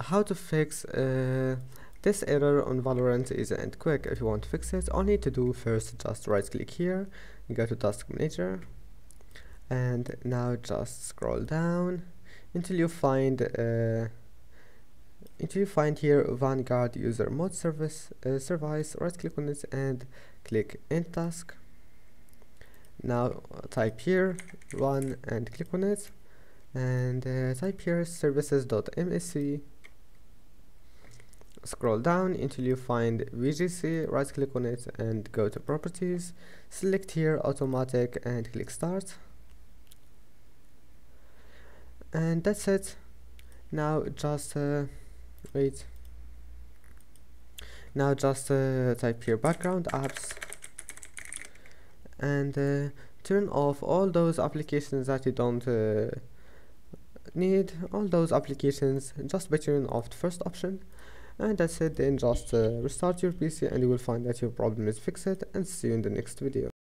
how to fix this error on Valorant is and quick. If you want to fix it, all you need to do first, just right click here, go to task manager, and now just scroll down until you find here Vanguard user mode service. Right click on it and click end task. Now type here run and click on it, and type here services.msc. Scroll down until you find VGC, right click on it and go to properties, select here automatic and click start, and that's it. Now just wait, now just type here background apps and turn off all those applications that you don't need, all those applications, just by turning off the first option. And that's it. Then just restart your PC and you will find that your problem is fixed, and see you in the next video.